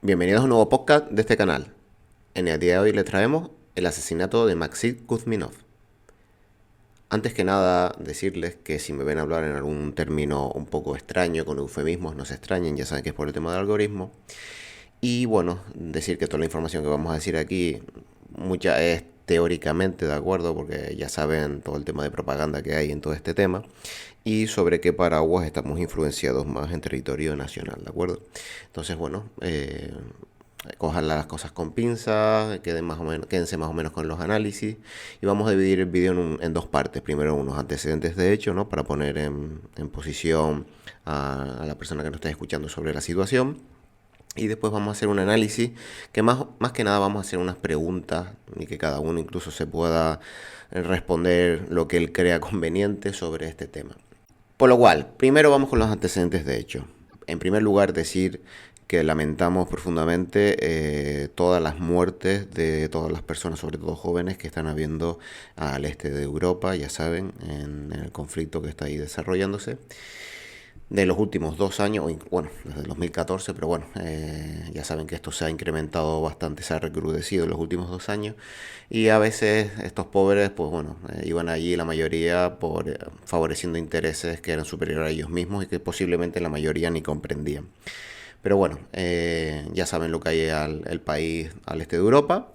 Bienvenidos a un nuevo podcast de este canal. En el día de hoy les traemos el asesinato de Maxim Kuzminov. Antes que nada, decirles que si me ven hablar en algún término un poco extraño, con eufemismos, no se extrañen, ya saben que es por el tema del algoritmo. Y bueno, decir que toda la información que vamos a decir aquí, mucha es teóricamente de acuerdo, porque ya saben todo el tema de propaganda que hay en todo este tema, y sobre qué paraguas estamos influenciados más en territorio nacional, ¿de acuerdo? Entonces, bueno, cojan las cosas con pinzas, quédense más o menos con los análisis y vamos a dividir el vídeo en dos partes. Primero unos antecedentes de hecho, ¿no? Para poner en posición a la persona que nos está escuchando sobre la situación. Y después vamos a hacer un análisis que más que nada vamos a hacer unas preguntas y que cada uno incluso se pueda responder lo que él crea conveniente sobre este tema. Por lo cual, primero vamos con los antecedentes de hecho. En primer lugar, decir que lamentamos profundamente todas las muertes de todas las personas, sobre todo jóvenes, que están habiendo al este de Europa, ya saben, en el conflicto que está ahí desarrollándose. De los últimos 2 años, bueno, desde el 2014, pero bueno, ya saben que esto se ha incrementado bastante, se ha recrudecido en los últimos 2 años. Y a veces estos pobres, pues bueno, iban allí la mayoría por favoreciendo intereses que eran superiores a ellos mismos y que posiblemente la mayoría ni comprendían. Pero bueno, ya saben lo que hay el país al este de Europa,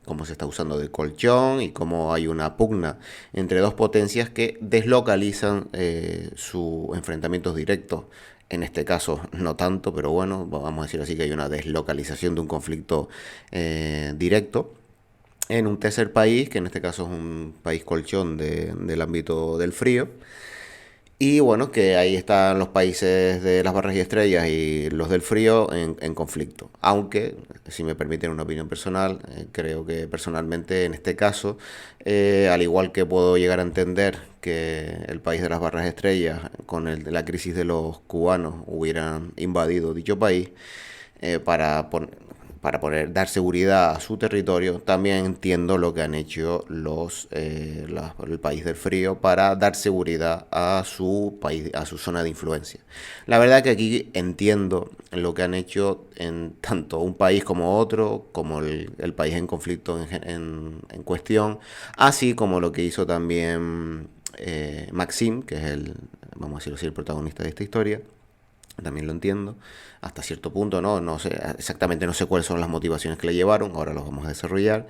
cómo se está usando de colchón y cómo hay una pugna entre dos potencias que deslocalizan sus enfrentamientos directos. En este caso no tanto, pero bueno, vamos a decir así que hay una deslocalización de un conflicto directo en un tercer país, que en este caso es un país colchón del ámbito del frío. Y bueno, que ahí están los países de las barras y estrellas y los del frío en conflicto. Aunque, si me permiten una opinión personal, creo que personalmente en este caso, al igual que puedo llegar a entender que el país de las barras y estrellas, con la crisis de los cubanos, hubieran invadido dicho país, para dar seguridad a su territorio, también entiendo lo que han hecho el país del frío para dar seguridad a su país, a su zona de influencia. La verdad que aquí entiendo lo que han hecho en tanto un país como otro, como el país en conflicto en cuestión, así como lo que hizo también Maxim, que es vamos a decirlo así, el protagonista de esta historia. También lo entiendo, hasta cierto punto, ¿no? No sé, exactamente no sé cuáles son las motivaciones que le llevaron, ahora los vamos a desarrollar.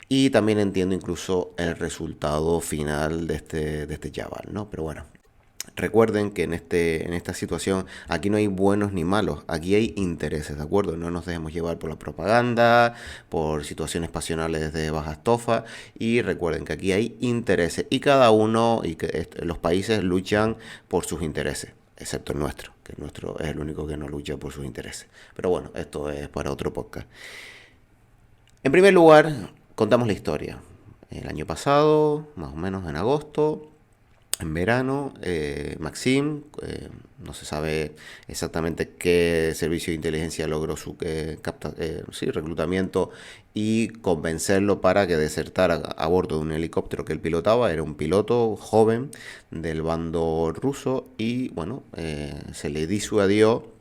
Y también entiendo incluso el resultado final de este chaval, ¿no? Pero bueno, recuerden que en esta situación aquí no hay buenos ni malos, aquí hay intereses, ¿de acuerdo? No nos dejemos llevar por la propaganda, por situaciones pasionales de baja estofa y recuerden que aquí hay intereses y cada uno y que los países luchan por sus intereses, excepto el nuestro, que el nuestro es el único que no lucha por sus intereses. Pero bueno, esto es para otro podcast. En primer lugar, contamos la historia. El año pasado, más o menos en agosto, en verano, Maxim, no se sabe exactamente qué servicio de inteligencia logró su sí, reclutamiento y convencerlo para que desertara a bordo de un helicóptero que él pilotaba. Era un piloto joven del bando ruso y bueno, se le disuadió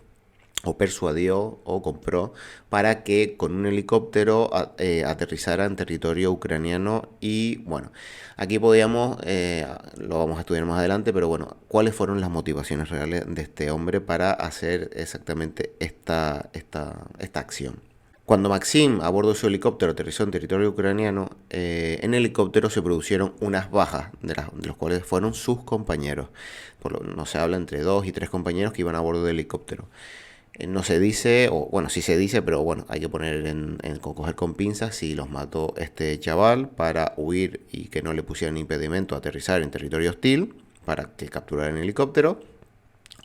o persuadió o compró para que con un helicóptero aterrizara en territorio ucraniano y bueno, aquí podíamos, lo vamos a estudiar más adelante, pero bueno, ¿cuáles fueron las motivaciones reales de este hombre para hacer exactamente esta acción? Cuando Maxim a bordo de su helicóptero aterrizó en territorio ucraniano, en el helicóptero se produjeron unas bajas, de los cuales fueron sus compañeros. No se habla entre 2 y 3 compañeros que iban a bordo del helicóptero. No se dice, o bueno, sí se dice, pero bueno, hay que poner coger con pinzas si los mató este chaval para huir y que no le pusieran impedimento a aterrizar en territorio hostil para que capturaran el helicóptero.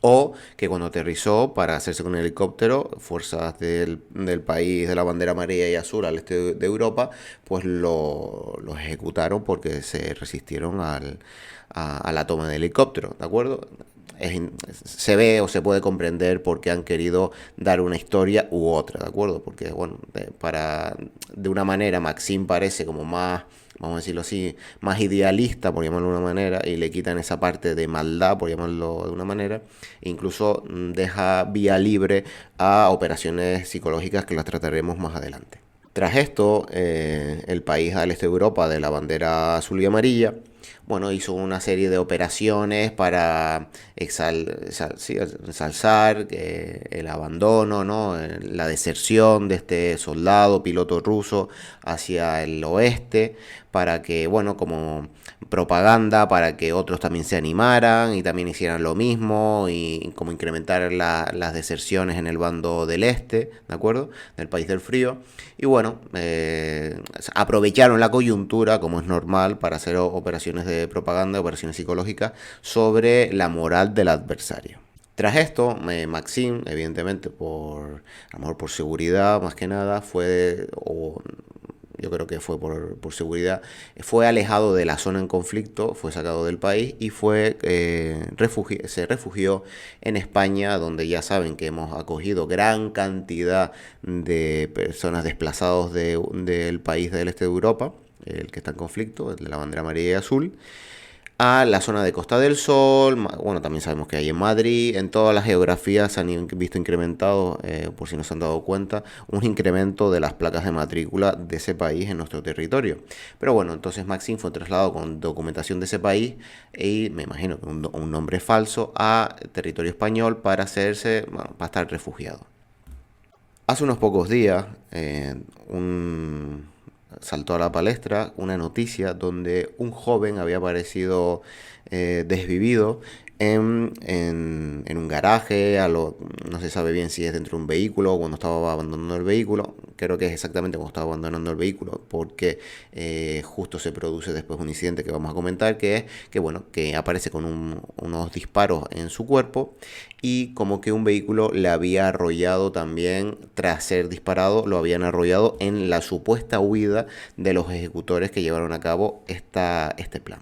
O que cuando aterrizó para hacerse con el helicóptero, fuerzas del país de la bandera amarilla y azul al este de Europa, pues los ejecutaron porque se resistieron a la toma del helicóptero, ¿de acuerdo? Se ve o se puede comprender por qué han querido dar una historia u otra, ¿de acuerdo? Porque, bueno, de una manera Maxim parece como más, vamos a decirlo así, más idealista, por llamarlo de una manera, y le quitan esa parte de maldad, por llamarlo de una manera, e incluso deja vía libre a operaciones psicológicas que las trataremos más adelante. Tras esto, el país al este de Europa de la bandera azul y amarilla, bueno, hizo una serie de operaciones para ensalzar el abandono, ¿no? La deserción de este soldado, piloto ruso hacia el oeste, para que, bueno, como propaganda, para que otros también se animaran y también hicieran lo mismo y como incrementar las deserciones en el bando del este, ¿de acuerdo? Del país del frío. Y bueno, aprovecharon la coyuntura, como es normal, para hacer operaciones de propaganda, operaciones psicológicas sobre la moral del adversario. Tras esto, Maxim, evidentemente, a lo mejor por seguridad más que nada, yo creo que fue por seguridad, fue alejado de la zona en conflicto, fue sacado del país y se refugió en España, donde ya saben que hemos acogido gran cantidad de personas desplazados del país del este de Europa, el que está en conflicto, el de la bandera amarilla y azul, a la zona de Costa del Sol. Bueno, también sabemos que hay en Madrid, en todas las geografías se han visto incrementados, por si no se han dado cuenta, un incremento de las placas de matrícula de ese país en nuestro territorio. Pero bueno, entonces Maxim fue trasladado con documentación de ese país y me imagino que un nombre falso a territorio español para para estar refugiado. Hace unos pocos días, saltó a la palestra una noticia donde un joven había aparecido desvivido en un garaje, no se sabe bien si es dentro de un vehículo o cuando estaba abandonando el vehículo. Creo que es exactamente cuando estaba abandonando el vehículo, porque justo se produce después un incidente que vamos a comentar, que es que, bueno, que aparece con unos disparos en su cuerpo y como que un vehículo le había arrollado también, tras ser disparado, lo habían arrollado en la supuesta huida de los ejecutores que llevaron a cabo este plan.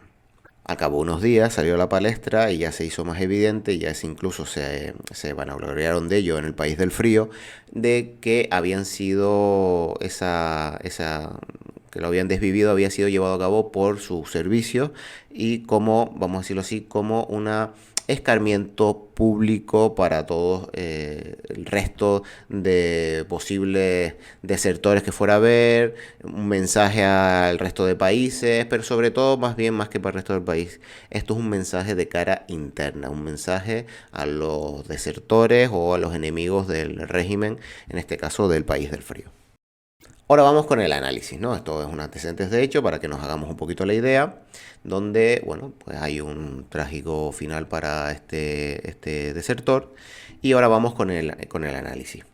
Al cabo de unos días salió a la palestra y ya se hizo más evidente, y incluso se vanagloriaron de ello en el país del frío, de que habían sido que lo habían desvivido, había sido llevado a cabo por sus servicios y como, vamos a decirlo así, como una escarmiento público para todos el resto de posibles desertores que fuera a ver, un mensaje al resto de países, pero sobre todo, más que para el resto del país, esto es un mensaje de cara interna, un mensaje a los desertores o a los enemigos del régimen, en este caso del país del frío. Ahora vamos con el análisis, ¿no? Esto es un antecedentes de hecho para que nos hagamos un poquito la idea, donde, bueno, pues hay un trágico final para este desertor. Y ahora vamos con el análisis.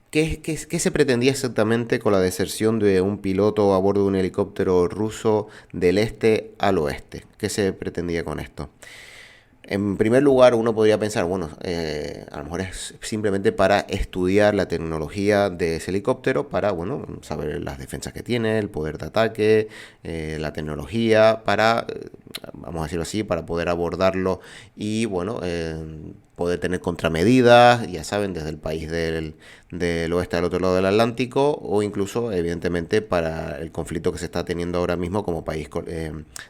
¿Qué se pretendía exactamente con la deserción de un piloto a bordo de un helicóptero ruso del este al oeste? ¿Qué se pretendía con esto? En primer lugar, uno podría pensar, bueno, a lo mejor es simplemente para estudiar la tecnología de ese helicóptero, para, bueno, saber las defensas que tiene, el poder de ataque, la tecnología, vamos a decirlo así, para poder abordarlo y, bueno, poder tener contramedidas, ya saben, desde el país del oeste al otro lado del Atlántico, o incluso, evidentemente, para el conflicto que se está teniendo ahora mismo como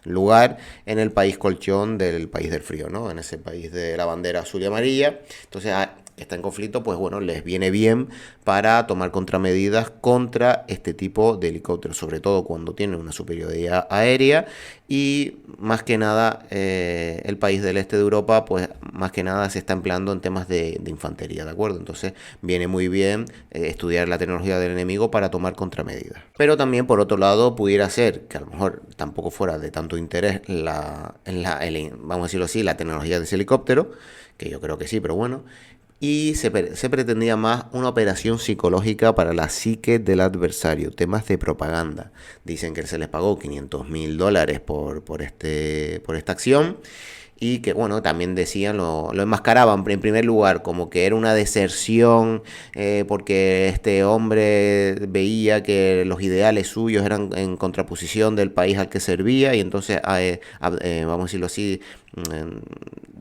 lugar en el país colchón del país del frío, ¿no? En ese país de la bandera azul y amarilla. Entonces, está en conflicto, pues bueno, les viene bien para tomar contramedidas contra este tipo de helicópteros, sobre todo cuando tienen una superioridad aérea y más que nada el país del este de Europa, pues más que nada se está empleando en temas de infantería, ¿de acuerdo? Entonces viene muy bien estudiar la tecnología del enemigo para tomar contramedidas. Pero también por otro lado pudiera ser que a lo mejor tampoco fuera de tanto interés vamos a decirlo así, la tecnología de ese helicóptero, que yo creo que sí, pero bueno. Y se pretendía más una operación psicológica para la psique del adversario, temas de propaganda. Dicen que se les pagó $500,000 por esta acción y que bueno, también decían, lo enmascaraban en primer lugar como que era una deserción porque este hombre veía que los ideales suyos eran en contraposición del país al que servía y entonces, vamos a decirlo así,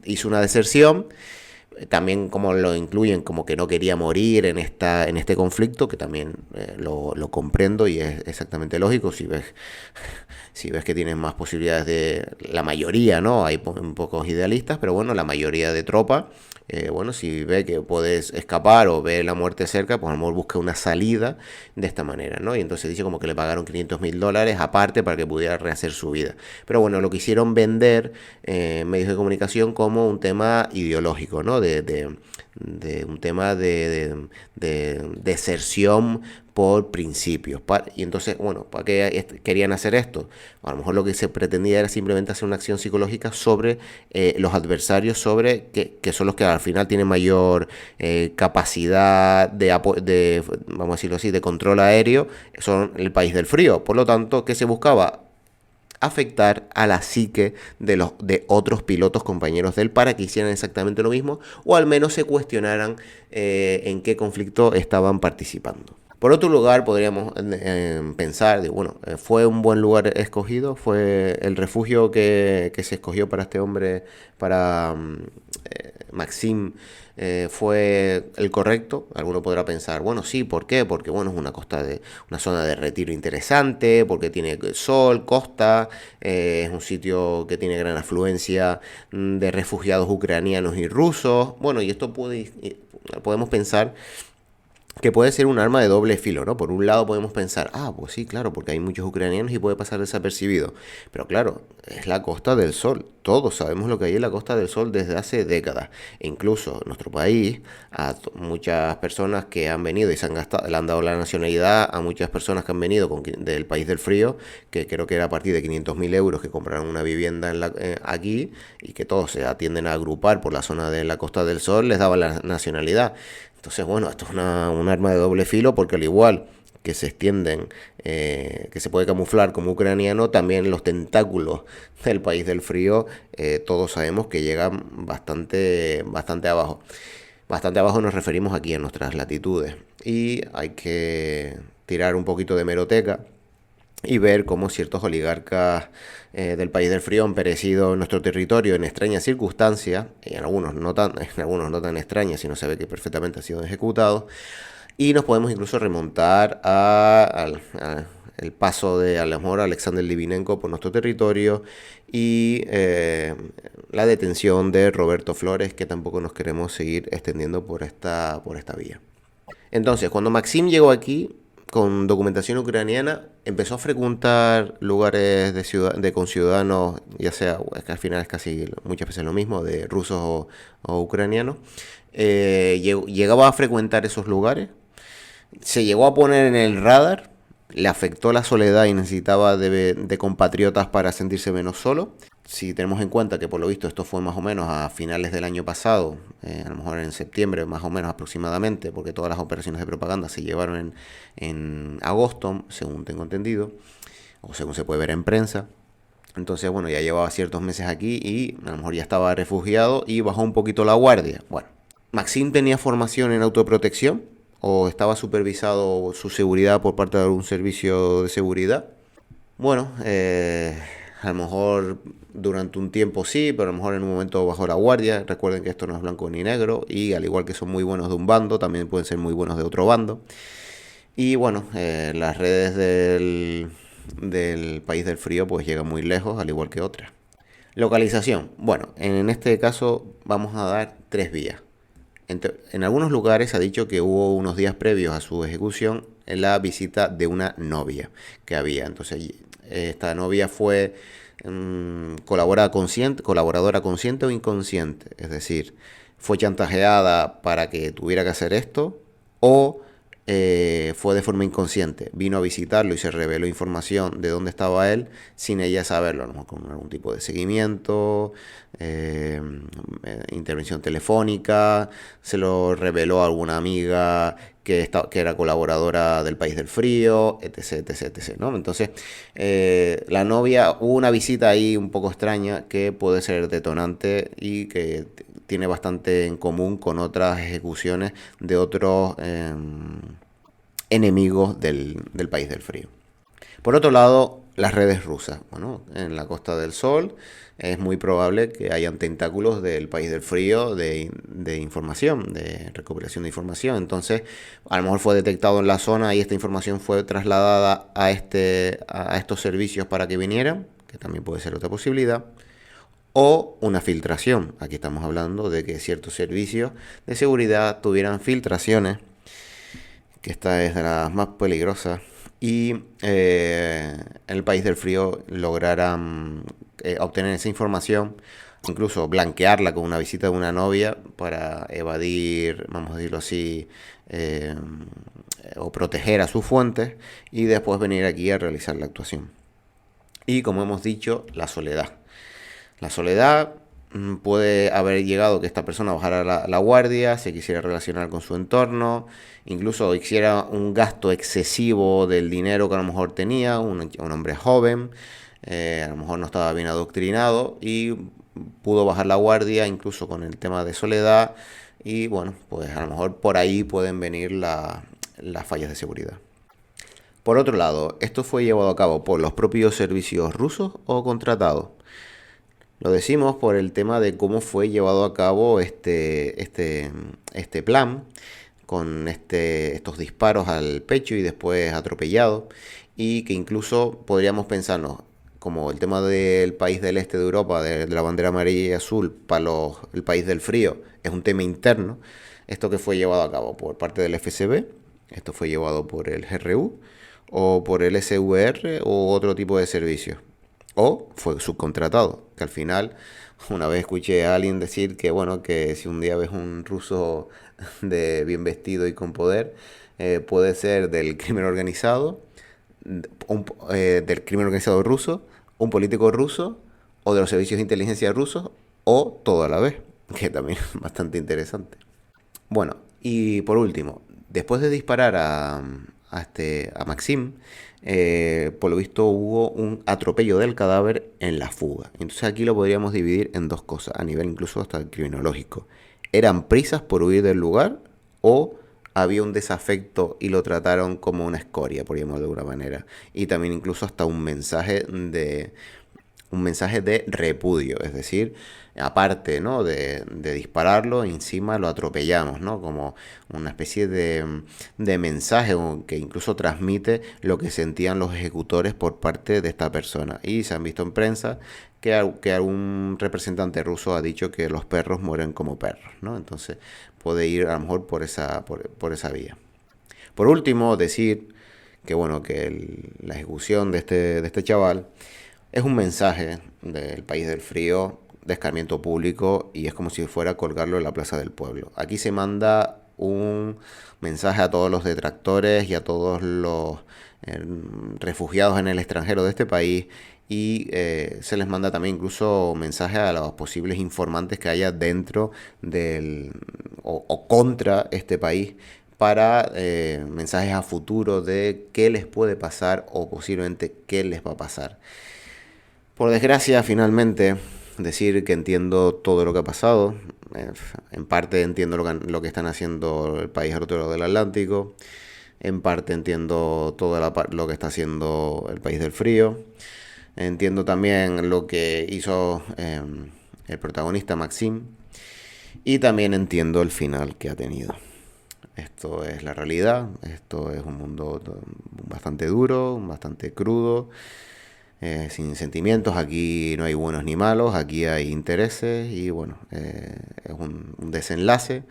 hizo una deserción. También como lo incluyen como que no quería morir en este conflicto, que también lo comprendo y es exactamente lógico si ves que tienes más posibilidades de la mayoría, ¿no? Hay pocos idealistas, pero bueno, la mayoría de tropa, bueno, si ve que puedes escapar o ve la muerte cerca, pues a lo mejor busca una salida de esta manera, ¿no? Y entonces dice como que le pagaron $500.000 aparte para que pudiera rehacer su vida. Pero bueno, lo quisieron vender medios de comunicación como un tema ideológico, ¿no? De un tema de deserción por principios. Y entonces, bueno, ¿para qué querían hacer esto? A lo mejor lo que se pretendía era simplemente hacer una acción psicológica sobre los adversarios, sobre que son los que al final tienen mayor capacidad vamos a decirlo así, de control aéreo, son el país del frío. Por lo tanto, ¿qué se buscaba? Afectar a la psique de otros pilotos compañeros de él para que hicieran exactamente lo mismo o al menos se cuestionaran en qué conflicto estaban participando. Por otro lugar, podríamos pensar, bueno, fue un buen lugar escogido, fue el refugio que se escogió para este hombre, para Maxim, fue el correcto. Alguno podrá pensar, bueno, sí, ¿por qué? Porque bueno, es una zona de retiro interesante, porque tiene sol, costa, es un sitio que tiene gran afluencia de refugiados ucranianos y rusos. Bueno, y esto podemos pensar que puede ser un arma de doble filo, ¿no? Por un lado podemos pensar, pues sí, claro, porque hay muchos ucranianos y puede pasar desapercibido. Pero claro, es la Costa del Sol. Todos sabemos lo que hay en la Costa del Sol desde hace décadas. E incluso en nuestro país, muchas personas que han venido y le han dado la nacionalidad a muchas personas que han venido del país del frío, que creo que era a partir de 500.000 euros que compraron una vivienda aquí y que todos se atienden a agrupar por la zona de la Costa del Sol, les daban la nacionalidad. Entonces, bueno, esto es un arma de doble filo porque al igual que se extienden, que se puede camuflar como ucraniano, también los tentáculos del país del frío, todos sabemos que llegan bastante abajo. Bastante abajo nos referimos aquí a nuestras latitudes. Y hay que tirar un poquito de hemeroteca y ver cómo ciertos oligarcas del país del frío han perecido en nuestro territorio en extrañas circunstancias, y en algunos no tan extrañas, sino se ve que perfectamente han sido ejecutados, y nos podemos incluso remontar al el paso de a lo mejor Alexander Livinenko por nuestro territorio y la detención de Roberto Flores, que tampoco nos queremos seguir extendiendo por esta vía. Entonces, cuando Maxim llegó aquí con documentación ucraniana, empezó a frecuentar lugares de conciudadanos, ya sea, es que al final es casi muchas veces lo mismo, de rusos o ucranianos. Llegaba a frecuentar esos lugares, se llegó a poner en el radar, le afectó la soledad y necesitaba de compatriotas para sentirse menos solo. Si tenemos en cuenta que por lo visto esto fue más o menos a finales del año pasado, a lo mejor en septiembre más o menos aproximadamente, porque todas las operaciones de propaganda se llevaron en agosto, según tengo entendido, o según se puede ver en prensa. Entonces, bueno, ya llevaba ciertos meses aquí y a lo mejor ya estaba refugiado y bajó un poquito la guardia. Bueno, Maxim tenía formación en autoprotección o estaba supervisado su seguridad por parte de algún servicio de seguridad. Bueno, a lo mejor durante un tiempo sí, pero a lo mejor en un momento bajó la guardia. Recuerden que esto no es blanco ni negro y al igual que son muy buenos de un bando, también pueden ser muy buenos de otro bando. Y bueno, las redes del país del frío pues llegan muy lejos, al igual que otras. Localización. Bueno, en este caso vamos a dar 3 vías. En algunos lugares se ha dicho que hubo unos días previos a su ejecución en la visita de una novia que había. Entonces, esta novia fue colaboradora consciente o inconsciente. Es decir, fue chantajeada para que tuviera que hacer esto o fue de forma inconsciente. Vino a visitarlo y se reveló información de dónde estaba él sin ella saberlo, a lo mejor con algún tipo de seguimiento, intervención telefónica, se lo reveló a alguna amiga que era colaboradora del País del Frío, etc, etc, etc, ¿no? Entonces, la novia, hubo una visita ahí un poco extraña que puede ser detonante y que tiene bastante en común con otras ejecuciones de otros enemigos del País del Frío. Por otro lado, las redes rusas. Bueno, en la Costa del Sol es muy probable que hayan tentáculos del País del Frío de información, de recuperación de información. Entonces, a lo mejor fue detectado en la zona y esta información fue trasladada a estos servicios para que vinieran, que también puede ser otra posibilidad. O una filtración. Aquí estamos hablando de que ciertos servicios de seguridad tuvieran filtraciones, que esta es de las más peligrosas, y en el País del Frío lograran obtener esa información, incluso blanquearla con una visita de una novia para evadir, vamos a decirlo así, o proteger a sus fuentes y después venir aquí a realizar la actuación. Y como hemos dicho, la soledad. La soledad puede haber llegado que esta persona bajara la guardia, se quisiera relacionar con su entorno, incluso hiciera un gasto excesivo del dinero que a lo mejor tenía, un hombre joven, a lo mejor no estaba bien adoctrinado y pudo bajar la guardia incluso con el tema de soledad y bueno, pues a lo mejor por ahí pueden venir las fallas de seguridad. Por otro lado, esto fue llevado a cabo por los propios servicios rusos o contratados. Lo decimos por el tema de cómo fue llevado a cabo este plan, con estos disparos al pecho y después atropellado, y que incluso podríamos pensarnos, como el tema del país del este de Europa, de la bandera amarilla y azul, para el país del frío, es un tema interno, esto que fue llevado a cabo por parte del FSB, esto fue llevado por el GRU, o por el SVR o otro tipo de servicios. O fue subcontratado, que al final, una vez escuché a alguien decir que, bueno, que si un día ves un ruso de bien vestido y con poder, puede ser del crimen organizado, del crimen organizado ruso, un político ruso, o de los servicios de inteligencia rusos, o todo a la vez, que también es bastante interesante. Bueno, y por último, después de disparar a Maxim, por lo visto hubo un atropello del cadáver en la fuga. Entonces aquí lo podríamos dividir en dos cosas, a nivel incluso hasta criminológico. ¿Eran prisas por huir del lugar o había un desafecto y lo trataron como una escoria, por llamarlo de alguna manera? Y también incluso hasta un mensaje de repudio, es decir, aparte, ¿no? de dispararlo, encima lo atropellamos, ¿no? Como una especie de mensaje que incluso transmite lo que sentían los ejecutores por parte de esta persona. Y se han visto en prensa que algún representante ruso ha dicho que los perros mueren como perros, ¿no? Entonces puede ir a lo mejor por esa vía. Por último, decir que bueno, que la ejecución de este chaval es un mensaje del país del frío, de escarmiento público, y es como si fuera a colgarlo en la plaza del pueblo. Aquí se manda un mensaje a todos los detractores y a todos los refugiados en el extranjero de este país, y se les manda también incluso mensaje a los posibles informantes que haya dentro o contra este país, para mensajes a futuro de qué les puede pasar o posiblemente qué les va a pasar. Por desgracia, finalmente, decir que entiendo todo lo que ha pasado. En parte entiendo lo que están haciendo el país al otro lado del Atlántico. En parte entiendo todo lo que está haciendo el país del frío. Entiendo también lo que hizo el protagonista Maxim. Y también entiendo el final que ha tenido. Esto es la realidad. Esto es un mundo bastante duro, bastante crudo. Sin sentimientos, aquí no hay buenos ni malos, aquí hay intereses y bueno, es un desenlace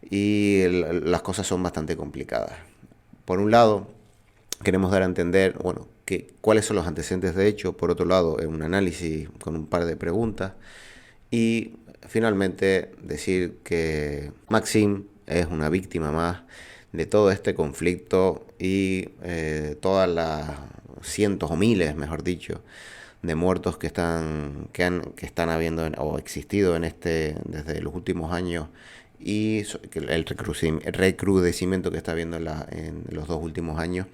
y las cosas son bastante complicadas. Por un lado, queremos dar a entender, bueno, cuáles son los antecedentes de hecho, por otro lado, un análisis con un par de preguntas y finalmente decir que Maxim es una víctima más de todo este conflicto y todas las cientos o miles, mejor dicho, de muertos que están habiendo o existido desde los últimos años y el recrudecimiento que está habiendo en los 2 últimos años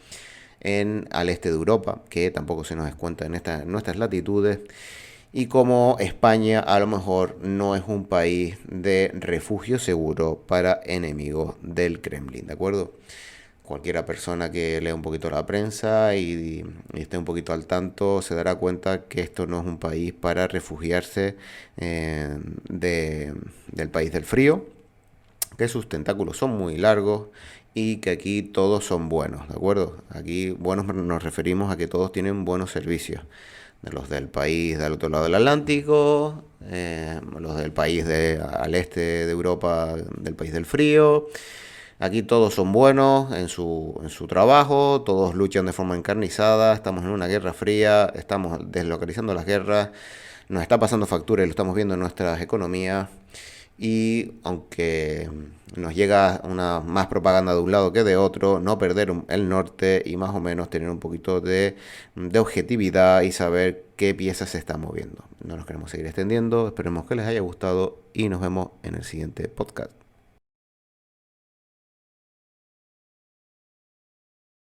al este de Europa, que tampoco se nos descuenta en nuestras latitudes, y como España a lo mejor no es un país de refugio seguro para enemigos del Kremlin, ¿de acuerdo? Cualquiera persona que lea un poquito la prensa y esté un poquito al tanto se dará cuenta que esto no es un país para refugiarse del país del frío, que sus tentáculos son muy largos y que aquí todos son buenos, ¿de acuerdo? Aquí buenos nos referimos a que todos tienen buenos servicios. De los del país del otro lado del Atlántico, los del país al este de Europa, del país del frío. Aquí todos son buenos en su trabajo, todos luchan de forma encarnizada, estamos en una guerra fría, estamos deslocalizando las guerras, nos está pasando factura y lo estamos viendo en nuestras economías. Y aunque nos llega una más propaganda de un lado que de otro, no perder el norte y más o menos tener un poquito de objetividad y saber qué piezas se están moviendo. No nos queremos seguir extendiendo, esperemos que les haya gustado y nos vemos en el siguiente podcast.